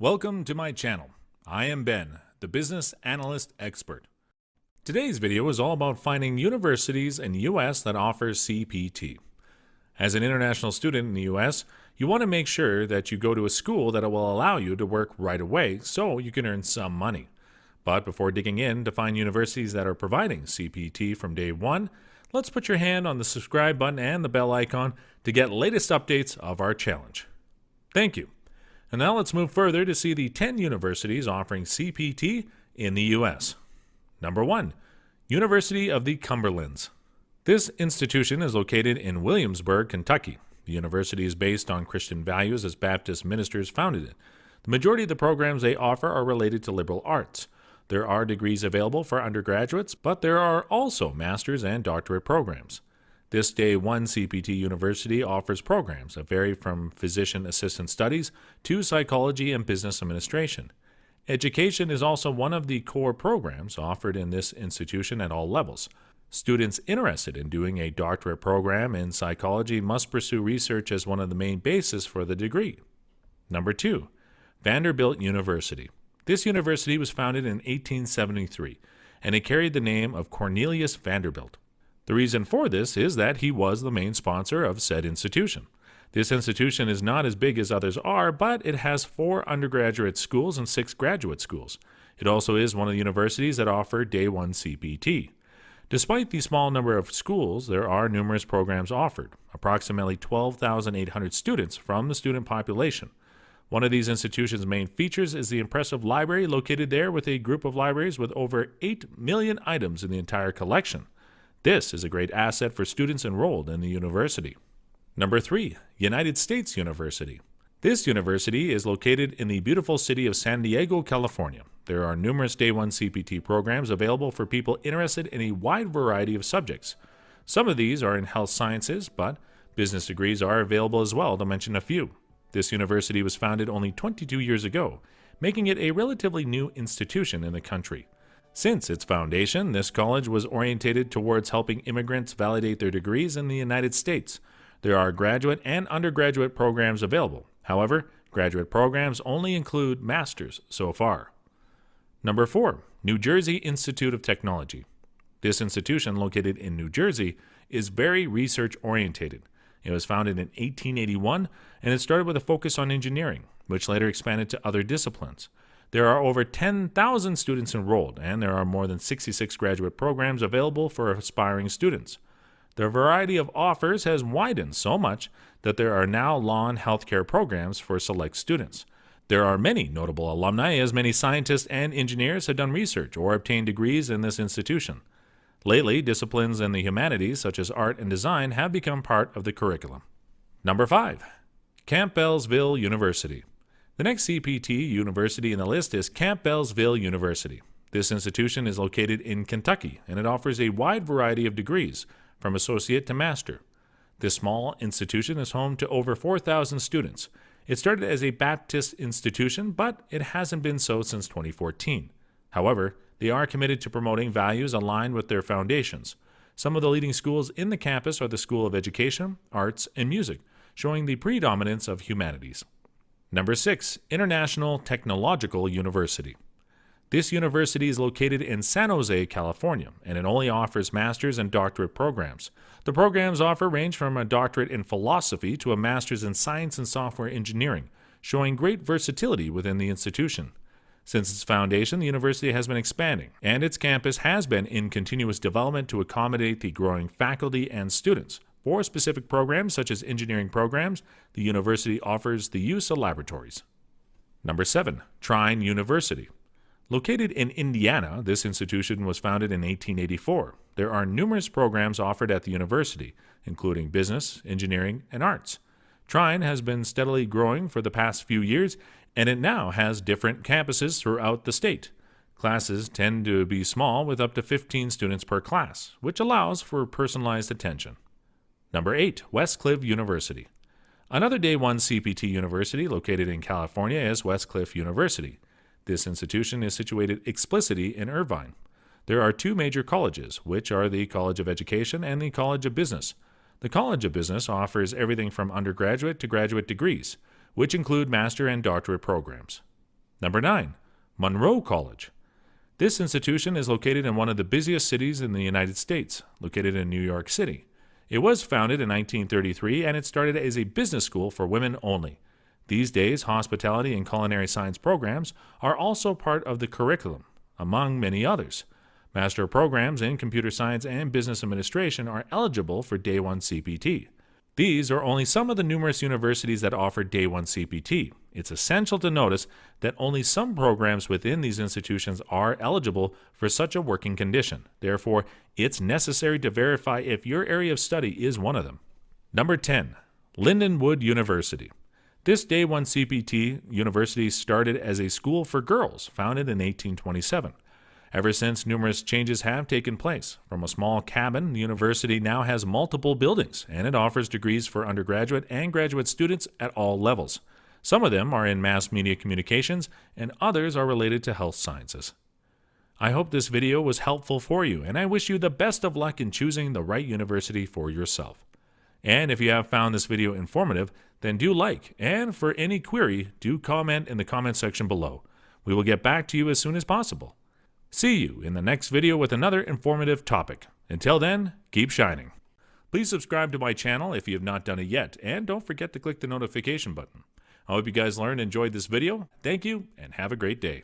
Welcome to my channel. I am Ben, the business analyst expert. Today's video is all about finding universities in the U.S. that offer CPT. As an international student in the U.S., you want to make sure that you go to a school that will allow you to work right away so you can earn some money. But before digging in to find universities that are providing CPT from day one, let's put your hand on the subscribe button and the bell icon to get latest updates of our challenge. Thank you. And now let's move further to see the 10 universities offering CPT in the U.S. Number 1, University of the Cumberlands. This institution is located in Williamsburg, Kentucky. The university is based on Christian values as Baptist ministers founded it. The majority of the programs they offer are related to liberal arts. There are degrees available for undergraduates, but there are also master's and doctorate programs. This Day 1 CPT University offers programs that vary from physician assistant studies to psychology and business administration. Education is also one of the core programs offered in this institution at all levels. Students interested in doing a doctorate program in psychology must pursue research as one of the main bases for the degree. Number 2, Vanderbilt University. This university was founded in 1873, and it carried the name of Cornelius Vanderbilt. The reason for this is that he was the main sponsor of said institution. This institution is not as big as others are, but it has 4 undergraduate schools and 6 graduate schools. It also is one of the universities that offer Day 1 CPT. Despite the small number of schools, there are numerous programs offered, approximately 12,800 students from the student population. One of these institutions' main features is the impressive library located there with a group of libraries with over 8 million items in the entire collection. This is a great asset for students enrolled in the university. Number 3, United States University. This university is located in the beautiful city of San Diego, California. There are numerous Day 1 CPT programs available for people interested in a wide variety of subjects. Some of these are in health sciences, but business degrees are available as well, to mention a few. This university was founded only 22 years ago, making it a relatively new institution in the country. Since its foundation, this college was oriented towards helping immigrants validate their degrees in the United States. There are graduate and undergraduate programs available. However, graduate programs only include masters so far. Number 4, New Jersey Institute of Technology. This institution, located in New Jersey, is very research-oriented. It was founded in 1881, and it started with a focus on engineering, which later expanded to other disciplines. There are over 10,000 students enrolled, and there are more than 66 graduate programs available for aspiring students. The variety of offers has widened so much that there are now law and healthcare programs for select students. There are many notable alumni, as many scientists and engineers have done research or obtained degrees in this institution. Lately, disciplines in the humanities, such as art and design, have become part of the curriculum. Number 5, Campbellsville University. The next CPT university in the list is Campbellsville University. This institution is located in Kentucky, and it offers a wide variety of degrees, from associate to master. This small institution is home to over 4,000 students. It started as a Baptist institution, but it hasn't been so since 2014. However, they are committed to promoting values aligned with their foundations. Some of the leading schools in the campus are the School of Education, Arts, and Music, showing the predominance of humanities. Number 6, International Technological University. This university is located in San Jose, California, and it only offers master's and doctorate programs. The programs offered range from a doctorate in philosophy to a master's in science and software engineering, showing great versatility within the institution. Since its foundation, the university has been expanding, and its campus has been in continuous development to accommodate the growing faculty and students. For specific programs such as engineering programs, the university offers the use of laboratories. Number 7, Trine University. Located in Indiana, this institution was founded in 1884. There are numerous programs offered at the university, including business, engineering, and arts. Trine has been steadily growing for the past few years, and it now has different campuses throughout the state. Classes tend to be small, with up to 15 students per class, which allows for personalized attention. Number 8, Westcliff University. Another Day 1 CPT university located in California is Westcliff University. This institution is situated explicitly in Irvine. There are 2 major colleges, which are the College of Education and the College of Business. The College of Business offers everything from undergraduate to graduate degrees, which include master and doctorate programs. Number 9. Monroe College. This institution is located in one of the busiest cities in the United States, located in New York City. It was founded in 1933 and it started as a business school for women only. These days, hospitality and culinary science programs are also part of the curriculum, among many others. Master programs in computer science and business administration are eligible for Day 1 CPT. These are only some of the numerous universities that offer Day 1 CPT. It's essential to notice that only some programs within these institutions are eligible for such a working condition. Therefore, it's necessary to verify if your area of study is one of them. Number 10. Lindenwood University. This Day 1 CPT university started as a school for girls, founded in 1827. Ever since, numerous changes have taken place. From a small cabin, the university now has multiple buildings, and it offers degrees for undergraduate and graduate students at all levels. Some of them are in mass media communications, and others are related to health sciences. I hope this video was helpful for you, and I wish you the best of luck in choosing the right university for yourself. And if you have found this video informative, then do like, and for any query, do comment in the comment section below. We will get back to you as soon as possible. See you in the next video with another informative topic. Until then, keep shining. Please subscribe to my channel if you have not done it yet, and don't forget to click the notification button. I hope you guys learned and enjoyed this video. Thank you, and have a great day.